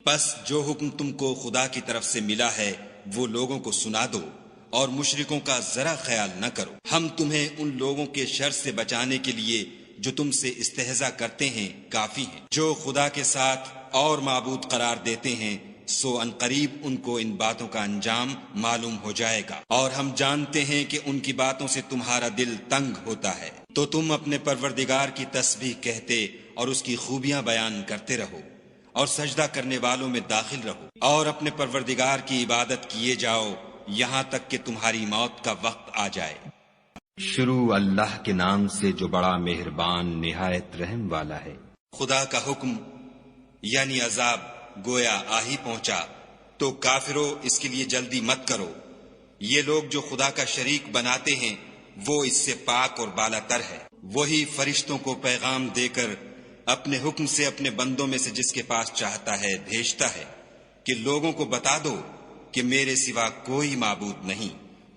بس جو حکم تم کو خدا کی طرف سے ملا ہے وہ لوگوں کو سنا دو اور مشرکوں کا ذرا خیال نہ کرو۔ ہم تمہیں ان لوگوں کے شر سے بچانے کے لیے جو تم سے استہزاء کرتے ہیں کافی ہیں۔ جو خدا کے ساتھ اور معبود قرار دیتے ہیں سو عنقریب ان کو ان باتوں کا انجام معلوم ہو جائے گا، اور ہم جانتے ہیں کہ ان کی باتوں سے تمہارا دل تنگ ہوتا ہے۔ تو تم اپنے پروردگار کی تسبیح کہتے اور اس کی خوبیاں بیان کرتے رہو، اور سجدہ کرنے والوں میں داخل رہو، اور اپنے پروردگار کی عبادت کیے جاؤ یہاں تک کہ تمہاری موت کا وقت آ جائے۔ شروع اللہ کے نام سے جو بڑا مہربان نہایت رحم والا ہے۔ خدا کا حکم یعنی عذاب گویا آ ہی پہنچا تو کافروں اس کے لیے جلدی مت کرو۔ یہ لوگ جو خدا کا شریک بناتے ہیں وہ اس سے پاک اور بالا تر ہے۔ وہی فرشتوں کو پیغام دے کر اپنے حکم سے اپنے بندوں میں سے جس کے پاس چاہتا ہے بھیجتا ہے کہ لوگوں کو بتا دو کہ میرے سوا کوئی معبود نہیں،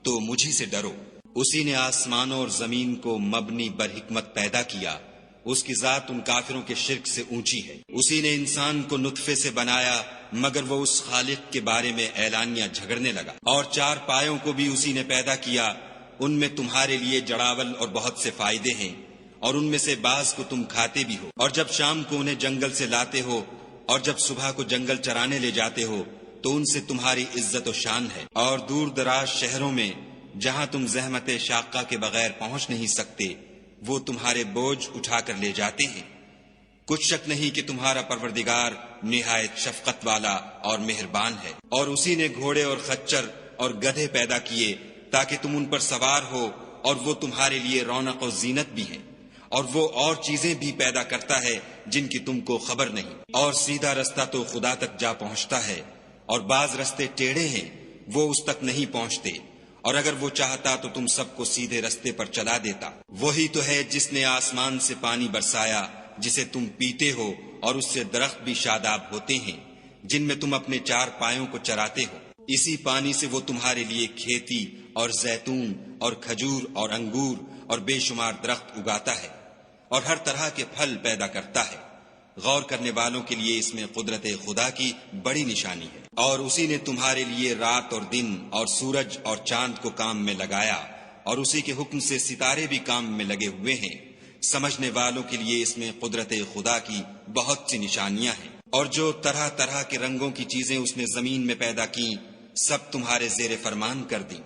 تو مجھی سے ڈرو۔ اسی نے آسمانوں اور زمین کو مبنی بر حکمت پیدا کیا، اس کی ذات ان کافروں کے شرک سے اونچی ہے۔ اسی نے انسان کو نطفے سے بنایا مگر وہ اس خالق کے بارے میں اعلانیہ جھگڑنے لگا۔ اور چار پایوں کو بھی اسی نے پیدا کیا، ان میں تمہارے لیے جڑاول اور بہت سے فائدے ہیں، اور ان میں سے بعض کو تم کھاتے بھی ہو۔ اور جب شام کو انہیں جنگل سے لاتے ہو اور جب صبح کو جنگل چرانے لے جاتے ہو تو ان سے تمہاری عزت و شان ہے۔ اور دور دراز شہروں میں جہاں تم زحمت شاقہ کے بغیر پہنچ نہیں سکتے وہ تمہارے بوجھ اٹھا کر لے جاتے ہیں۔ کچھ شک نہیں کہ تمہارا پروردگار نہایت شفقت والا اور مہربان ہے۔ اور اسی نے گھوڑے اور خچر اور گدھے پیدا کیے تاکہ تم ان پر سوار ہو، اور وہ تمہارے لیے رونق و زینت بھی ہیں۔ اور وہ اور چیزیں بھی پیدا کرتا ہے جن کی تم کو خبر نہیں۔ اور سیدھا رستہ تو خدا تک جا پہنچتا ہے، اور بعض رستے ٹیڑھے ہیں وہ اس تک نہیں پہنچتے، اور اگر وہ چاہتا تو تم سب کو سیدھے رستے پر چلا دیتا۔ وہی تو ہے جس نے آسمان سے پانی برسایا جسے تم پیتے ہو، اور اس سے درخت بھی شاداب ہوتے ہیں جن میں تم اپنے چار پایوں کو چراتے ہو۔ اسی پانی سے وہ تمہارے لیے کھیتی اور زیتون اور کھجور اور انگور اور بے شمار درخت اگاتا ہے، اور ہر طرح کے پھل پیدا کرتا ہے۔ غور کرنے والوں کے لیے اس میں قدرت خدا کی بڑی نشانی ہے۔ اور اسی نے تمہارے لیے رات اور دن اور سورج اور چاند کو کام میں لگایا، اور اسی کے حکم سے ستارے بھی کام میں لگے ہوئے ہیں۔ سمجھنے والوں کے لیے اس میں قدرت خدا کی بہت سی نشانیاں ہیں۔ اور جو طرح طرح کے رنگوں کی چیزیں اس نے زمین میں پیدا کی سب تمہارے زیر فرمان کر دیں۔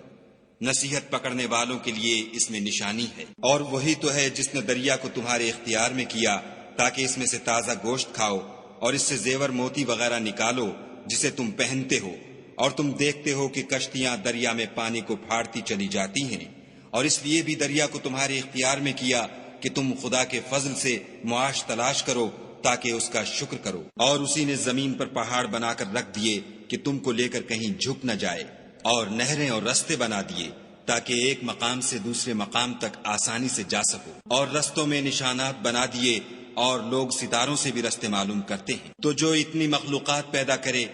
نصیحت پکڑنے والوں کے لیے اس میں نشانی ہے۔ اور وہی تو ہے جس نے دریا کو تمہارے اختیار میں کیا تاکہ اس میں سے تازہ گوشت کھاؤ، اور اس سے زیور موتی وغیرہ نکالو جسے تم پہنتے ہو، اور تم دیکھتے ہو کہ کشتیاں دریا میں پانی کو پھاڑتی چلی جاتی ہیں۔ اور اس لیے بھی دریا کو تمہارے اختیار میں کیا کہ تم خدا کے فضل سے معاش تلاش کرو تاکہ اس کا شکر کرو۔ اور اسی نے زمین پر پہاڑ بنا کر رکھ دیے کہ تم کو لے کر کہیں جھک نہ جائے، اور نہریں اور رستے بنا دیے تاکہ ایک مقام سے دوسرے مقام تک آسانی سے جا سکو۔ اور رستوں میں نشانات بنا دیے، اور لوگ ستاروں سے بھی رستے معلوم کرتے ہیں۔ تو جو اتنی مخلوقات پیدا کرے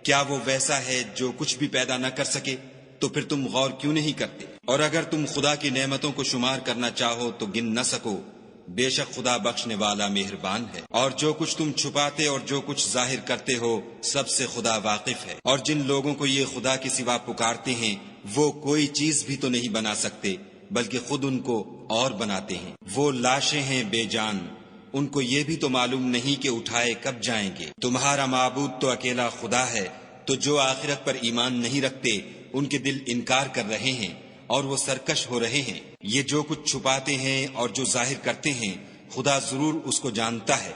کیا وہ ویسا ہے جو کچھ بھی پیدا نہ کر سکے؟ تو پھر تم غور کیوں نہیں کرتے؟ اور اگر تم خدا کی نعمتوں کو شمار کرنا چاہو تو گن نہ سکو، بے شک خدا بخشنے والا مہربان ہے۔ اور جو کچھ تم چھپاتے اور جو کچھ ظاہر کرتے ہو سب سے خدا واقف ہے۔ اور جن لوگوں کو یہ خدا کے سوا پکارتے ہیں وہ کوئی چیز بھی تو نہیں بنا سکتے بلکہ خود ان کو اور بناتے ہیں۔ وہ لاشیں ہیں بے جان، ان کو یہ بھی تو معلوم نہیں کہ اٹھائے کب جائیں گے۔ تمہارا معبود تو اکیلا خدا ہے، تو جو آخرت پر ایمان نہیں رکھتے ان کے دل انکار کر رہے ہیں اور وہ سرکش ہو رہے ہیں۔ یہ جو کچھ چھپاتے ہیں اور جو ظاہر کرتے ہیں خدا ضرور اس کو جانتا ہے۔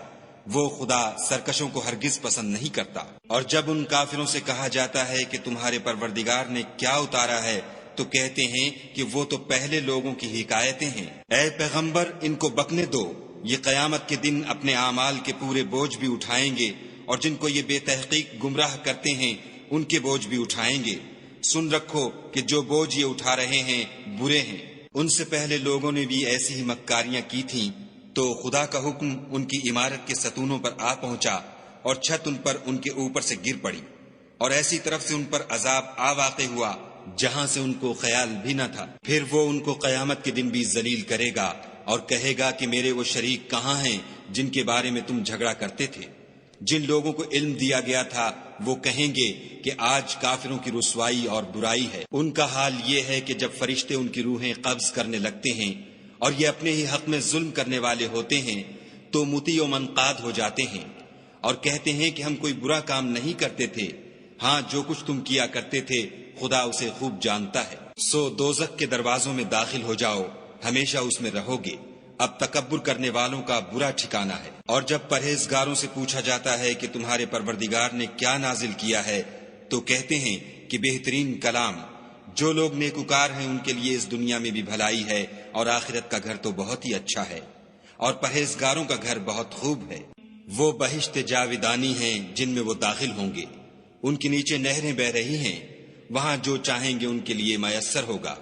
وہ خدا سرکشوں کو ہرگز پسند نہیں کرتا۔ اور جب ان کافروں سے کہا جاتا ہے کہ تمہارے پروردگار نے کیا اتارا ہے تو کہتے ہیں کہ وہ تو پہلے لوگوں کی حکایتیں ہیں۔ اے پیغمبر ان کو بکنے دو، یہ قیامت کے دن اپنے اعمال کے پورے بوجھ بھی اٹھائیں گے، اور جن کو یہ بے تحقیق گمراہ کرتے ہیں ان کے بوجھ بھی اٹھائیں گے۔ سن رکھو کہ جو بوجھ یہ اٹھا رہے ہیں برے ہیں۔ ان سے پہلے لوگوں نے بھی ایسی ہی مکاریاں کی تھیں، تو خدا کا حکم ان کی عمارت کے ستونوں پر آ پہنچا اور چھت ان پر ان کے اوپر سے گر پڑی، اور ایسی طرف سے ان پر عذاب آ واقع ہوا جہاں سے ان کو خیال بھی نہ تھا۔ پھر وہ ان کو قیامت کے دن بھی ذلیل کرے گا اور کہے گا کہ میرے وہ شریک کہاں ہیں جن کے بارے میں تم جھگڑا کرتے تھے؟ جن لوگوں کو علم دیا گیا تھا وہ کہیں گے کہ آج کافروں کی رسوائی اور برائی ہے۔ ان کا حال یہ ہے کہ جب فرشتے ان کی روحیں قبض کرنے لگتے ہیں اور یہ اپنے ہی حق میں ظلم کرنے والے ہوتے ہیں تو مطیع و منقاد ہو جاتے ہیں اور کہتے ہیں کہ ہم کوئی برا کام نہیں کرتے تھے، ہاں جو کچھ تم کیا کرتے تھے خدا اسے خوب جانتا ہے۔ سو دوزخ کے دروازوں میں داخل ہو جاؤ، ہمیشہ اس میں رہو گے، اب تکبر کرنے والوں کا برا ٹھکانہ ہے۔ اور جب پرہیزگاروں سے پوچھا جاتا ہے کہ تمہارے پروردگار نے کیا نازل کیا ہے تو کہتے ہیں کہ بہترین کلام۔ جو لوگ نیکوکار ہیں ان کے لیے اس دنیا میں بھی بھلائی ہے اور آخرت کا گھر تو بہت ہی اچھا ہے، اور پرہیزگاروں کا گھر بہت خوب ہے۔ وہ بہشت جاودانی ہیں جن میں وہ داخل ہوں گے، ان کے نیچے نہریں بہ رہی ہیں، وہاں جو چاہیں گے ان کے لیے میسر ہوگا۔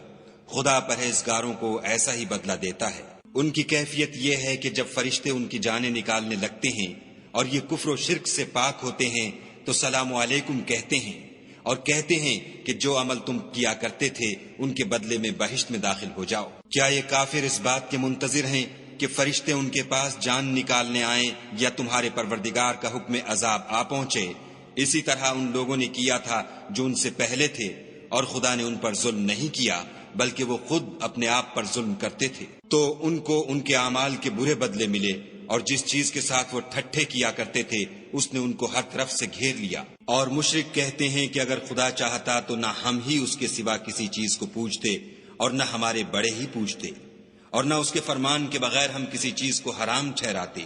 خدا پرہیزگاروں کو ایسا ہی بدلہ دیتا ہے۔ ان کی کیفیت یہ ہے کہ جب فرشتے ان کی جانیں نکالنے لگتے ہیں اور یہ کفر و شرک سے پاک ہوتے ہیں تو سلام علیکم کہتے ہیں اور کہتے ہیں کہ جو عمل تم کیا کرتے تھے ان کے بدلے میں بہشت میں داخل ہو جاؤ۔ کیا یہ کافر اس بات کے منتظر ہیں کہ فرشتے ان کے پاس جان نکالنے آئیں یا تمہارے پروردگار کا حکم عذاب آ پہنچے؟ اسی طرح ان لوگوں نے کیا تھا جو ان سے پہلے تھے، اور خدا نے ان پر ظلم نہیں کیا بلکہ وہ خود اپنے آپ پر ظلم کرتے تھے۔ تو ان کو ان کے اعمال کے برے بدلے ملے، اور جس چیز کے ساتھ وہ ٹھٹھے کیا کرتے تھے اس نے ان کو ہر طرف سے گھیر لیا۔ اور مشرک کہتے ہیں کہ اگر خدا چاہتا تو نہ ہم ہی اس کے سوا کسی چیز کو پوجتے اور نہ ہمارے بڑے ہی پوجتے، اور نہ اس کے فرمان کے بغیر ہم کسی چیز کو حرام ٹھہراتے۔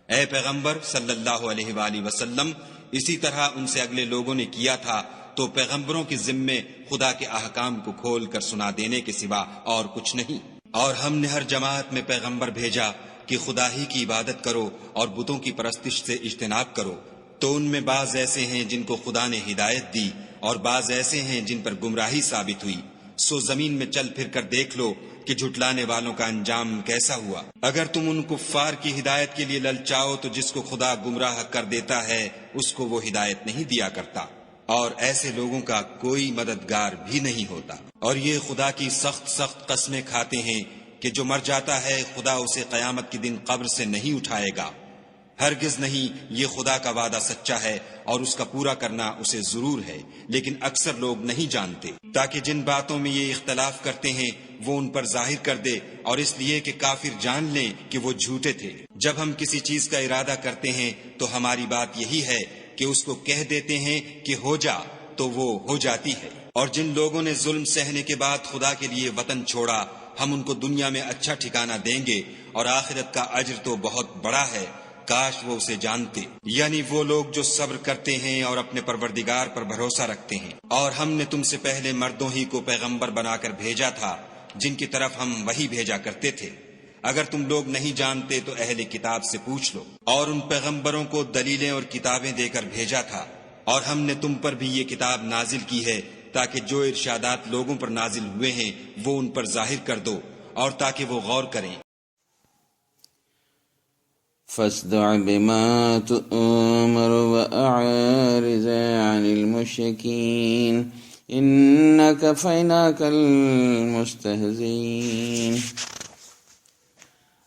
اے پیغمبر صلی اللہ علیہ وآلہ وسلم، اسی طرح ان سے اگلے لوگوں نے کیا تھا، تو پیغمبروں کے ذمے خدا کے احکام کو کھول کر سنا دینے کے سوا اور کچھ نہیں۔ اور ہم نے ہر جماعت میں پیغمبر بھیجا کہ خدا ہی کی عبادت کرو اور بتوں کی پرستش سے اجتناب کرو، تو ان میں بعض ایسے ہیں جن کو خدا نے ہدایت دی اور بعض ایسے ہیں جن پر گمراہی ثابت ہوئی۔ سو زمین میں چل پھر کر دیکھ لو کہ جھٹلانے والوں کا انجام کیسا ہوا۔ اگر تم ان کفار کی ہدایت کے لیے للچاؤ تو جس کو خدا گمراہ کر دیتا ہے اس کو وہ ہدایت نہیں دیا کرتا، اور ایسے لوگوں کا کوئی مددگار بھی نہیں ہوتا۔ اور یہ خدا کی سخت سخت قسمیں کھاتے ہیں کہ جو مر جاتا ہے خدا اسے قیامت کے دن قبر سے نہیں اٹھائے گا۔ ہرگز نہیں، یہ خدا کا وعدہ سچا ہے اور اس کا پورا کرنا اسے ضرور ہے، لیکن اکثر لوگ نہیں جانتے۔ تاکہ جن باتوں میں یہ اختلاف کرتے ہیں وہ ان پر ظاہر کر دے، اور اس لیے کہ کافر جان لیں کہ وہ جھوٹے تھے۔ جب ہم کسی چیز کا ارادہ کرتے ہیں تو ہماری بات یہی ہے کہ اس کو کہہ دیتے ہیں کہ ہو جا، تو وہ ہو جاتی ہے۔ اور جن لوگوں نے ظلم سہنے کے بعد خدا کے لیے وطن چھوڑا، ہم ان کو دنیا میں اچھا ٹھکانہ دیں گے، اور آخرت کا اجر تو بہت بڑا ہے، کاش وہ اسے جانتے۔ یعنی وہ لوگ جو صبر کرتے ہیں اور اپنے پروردگار پر بھروسہ رکھتے ہیں۔ اور ہم نے تم سے پہلے مردوں ہی کو پیغمبر بنا کر بھیجا تھا جن کی طرف ہم وحی بھیجا کرتے تھے۔ اگر تم لوگ نہیں جانتے تو اہل کتاب سے پوچھ لو۔ اور ان پیغمبروں کو دلیلیں اور کتابیں دے کر بھیجا تھا، اور ہم نے تم پر بھی یہ کتاب نازل کی ہے تاکہ جو ارشادات لوگوں پر نازل ہوئے ہیں وہ ان پر ظاہر کر دو، اور تاکہ وہ غور کریں۔ فاصدع بما تؤمر وأعرض عن المشركين إنا كفيناك المستهزئين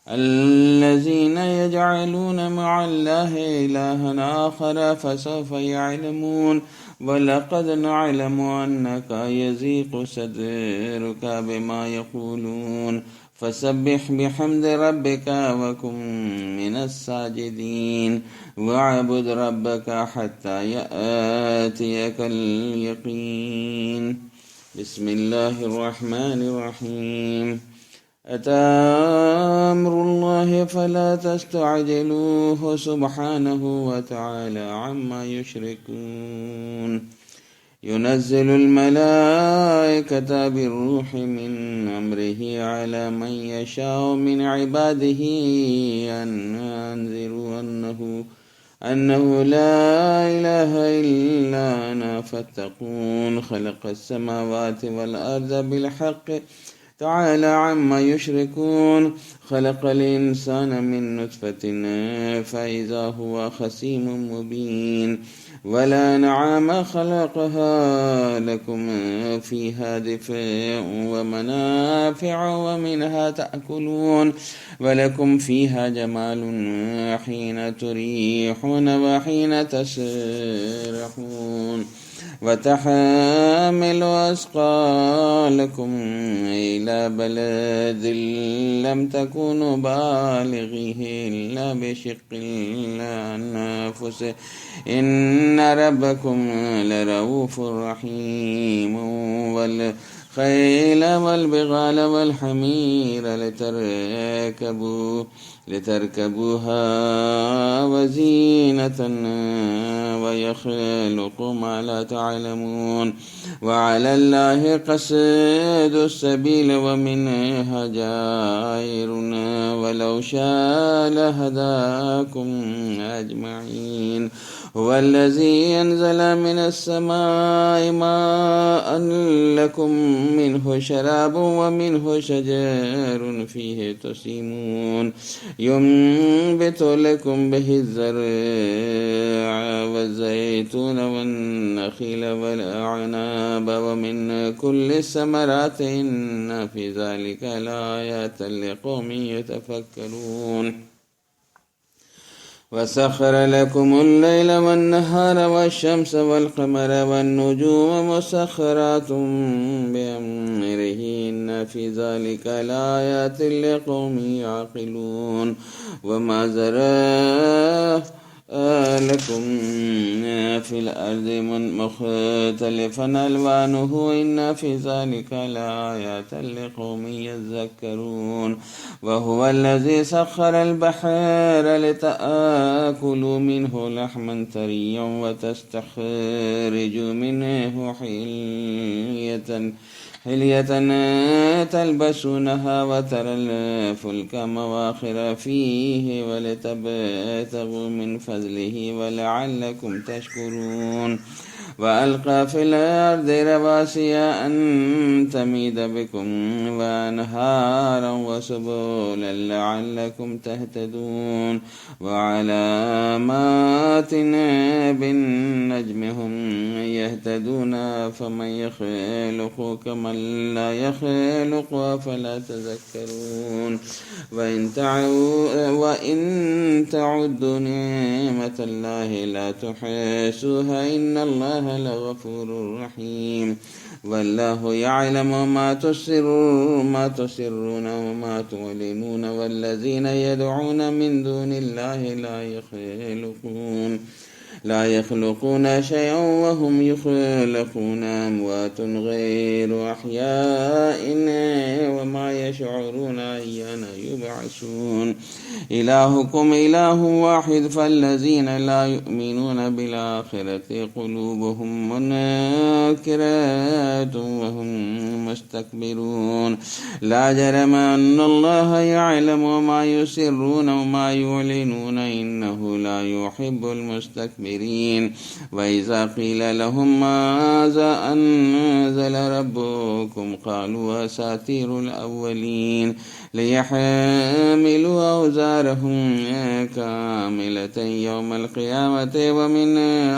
الذين يجعلون مع الله إلها آخر فسوف يعلمون ولقد نعلم أنك يضيق صدرك بما يقولون فسبح بحمد ربك وكن من الساجدين واعبد ربك حتى يأتيك اليقين بسم الله الرحمن الرحيم أتى أمر الله فلا تستعجلوه سبحانه وتعالى عما يشركون ينزل الملائكة بالروح من أمره على من يشاء من عباده أن أنذروا أنه لا إله إلا أنا فاتقون خلق السماوات والأرض بالحق تعالى عما يشركون خلق الإنسان من نطفة فإذا هو خصيم مبين والأنعام خلقها لكم فيها دفء ومنافع ومنها تأكلون ولكم فيها جمال حين تريحون وحين تسرحون وتحمل أثقالكم إلى بلد لم تكونوا بالغيه إلا بشق الأنفس إن ربكم لرؤوف رحيم والخيل والبغال والحمير لتركبوها وزينة ويخلق ما لا تعلمون وعلى الله قصد السبيل ومنها جائر ولو شاء لهداكم أجمعين هو الذي أنزل من السماء ماء لكم منه شراب ومنه شجر فيه تسيمون ينبت لكم به الزرع والزيتون والنخيل والأعناب ومن كل الثمرات إن في ذلك لآيات لقوم يتفكرون وسخر لكم الليل والنهار والشمس والقمر والنجوم مسخرات بأمره إن في ذلك لآيات لقوم يعقلون وما زرع لكم في الأرض مختلفا ألوانه إن في ذلك لآيات لقوم يذكرون وهو الذي سخر البحر لتأكلوا منه لحما طريا وتستخرجوا منه حلية تلبسونها وترى الفلك مواخر فيه ولتبتغوا من فضله ولعلكم تشكرون وألقى في الأرض رواسي أن تميد بكم وأنهارا وسبلا لعلكم تهتدون وعلامات بالنجم هم يهتدون فمن يخلق كمن لا يخلق أفلا تذكرون وإن تعدوا نعمة الله لا تحصوها إن الله لغفور رحيم والله يعلم ما تسرون وما تعلنون والذين يدعون من دون الله لا يخلقون شيئا وهم يخلقون أموات غير أحياء وما يشعرون أيان يبعثون إلهكم إله واحد فالذين لا يؤمنون بالآخرة قلوبهم منكرات وهم مستكبرون لا جرم أن الله يعلم ما يسرون وما يعلنون إنه لا يحب المستكبرين وإذا قيل لهم ماذا أنزل ربكم قالوا أساطير الأولين ليحملوا أوزارهم كاملة يوم القيامة ومن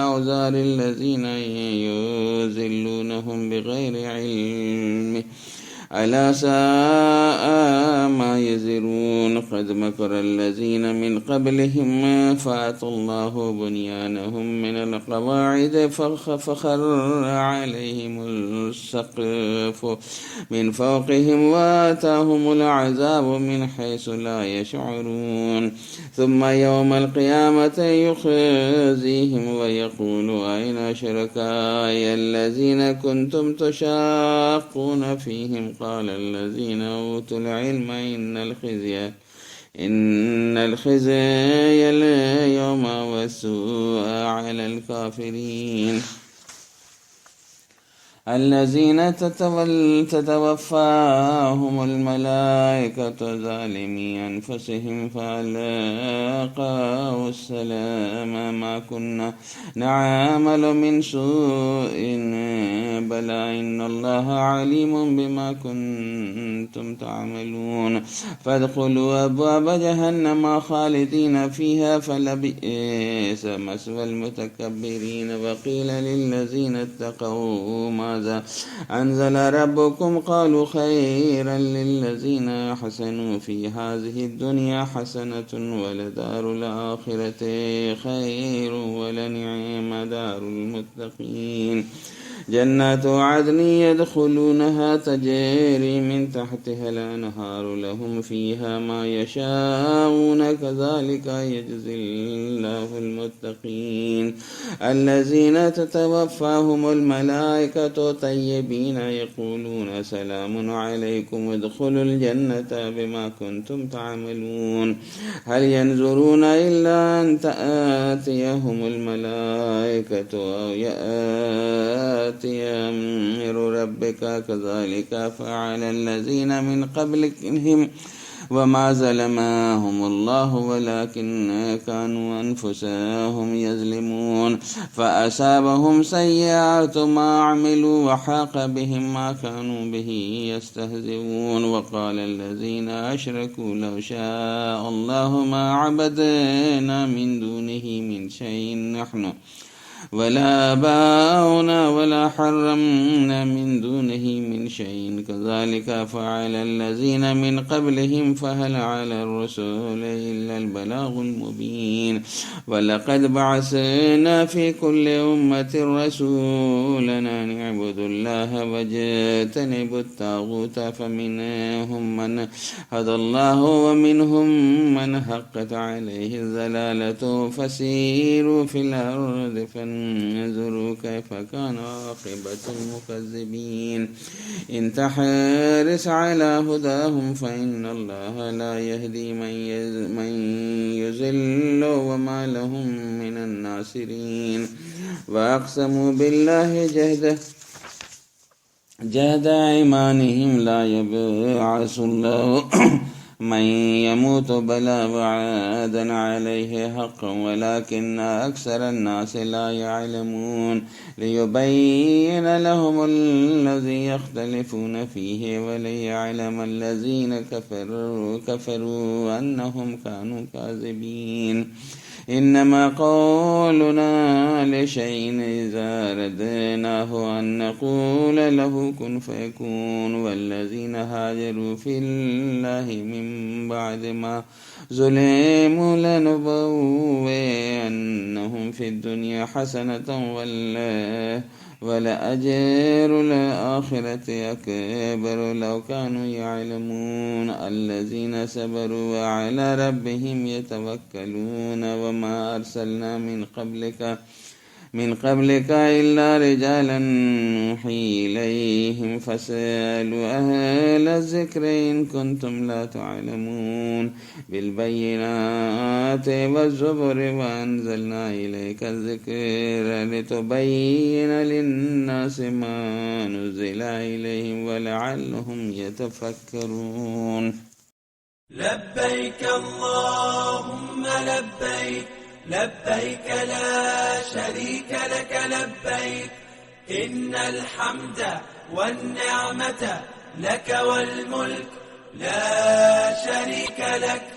أوزار الذين يضلونهم بغير علم ألا ساء ما يزرون قد مكر الذين من قبلهم فأتى الله بنيانهم من القواعد فخر عليهم السقف من فوقهم وآتاهم العذاب من حيث لا يشعرون ثم يوم القيامة يخزيهم ويقول أين شركائي الذين كنتم تشاقون فيهم قال الذين أوتوا العلم إن الخزي اليوم والسوء على الكافرين الذين تتوفاهم الملائكة ظالمي أنفسهم فألقوا السلام ما كنا نعمل من سوء بلى إن الله عليم بما كنتم تعملون فادخلوا أبواب جهنم خالدين فيها فلبئس مثوى المتكبرين وقيل للذين اتقوا ماذا أنزل ربكم قالوا خيرا للذين أحسنوا في هذه الدنيا حسنة ولدار الآخرة خير ولنعم دار المتقين جنات عدن يدخلونها تجري من تحتها الأنهار لهم فيها ما يشاءون كذلك يجزي الله المتقين الذين تتوفاهم الملائكة طيبين يقولون سلام عليكم ادخلوا الجنة بما كنتم تعملون هل ينظرون إلا أن تأتيهم الملائكة أو يأتي أمر ربك كذلك فعل الذين من قبلهم وما ظلمهم الله ولكن كانوا أنفسهم يظلمون فأصابهم سيئات ما عملوا وحاق بهم ما كانوا به يستهزئون وقال الذين أشركوا لو شاء الله ما عبدنا من دونه من شيء نحن ولا آباؤنا ولا حرمنا من دونه من شيء كذلك فعل الذين من قبلهم فهل على الرسول إلا البلاغ المبين ولقد بعثنا في كل أمة رسولا أن اعبدوا الله واجتنبوا الطاغوت فمنهم من هدى الله ومنهم من حقت عليه الضلالة فسيروا في الأرض فانظروا كيف كان عاقبة المكذبين إن تحرص على هداهم فإن الله لا يهدي من يضل وما لهم من الناصرين وأقسموا بالله جهد أيمانهم لا يبعث الله من يموت بلى وعادا عليه حقا ولكن أكثر الناس لا يعلمون ليبين لهم الذي يختلفون فيه وليعلم الذين كفروا أنهم كانوا كاذبين إنما قولنا لشيء إذا ردناه أن نقول له كن فيكون والذين هاجروا في الله من بعد ما ظلموا لنبوئنهم في الدنيا حسنة ولأجر الآخرة أكبر لو كانوا يعلمون الذين صبروا وعلى ربهم يتوكلون وما أرسلنا من قبلك إلا رجالا نوحي إليهم فاسألوا أهل الذكر إن كنتم لا تعلمون بالبينات والزبر وأنزلنا إليك الذكر لتبين للناس ما نزل إليهم ولعلهم يتفكرون لبيك اللهم لبيك لبيك لا شريك لك لبيك إن الحمد والنعمة لك والملك لا شريك لك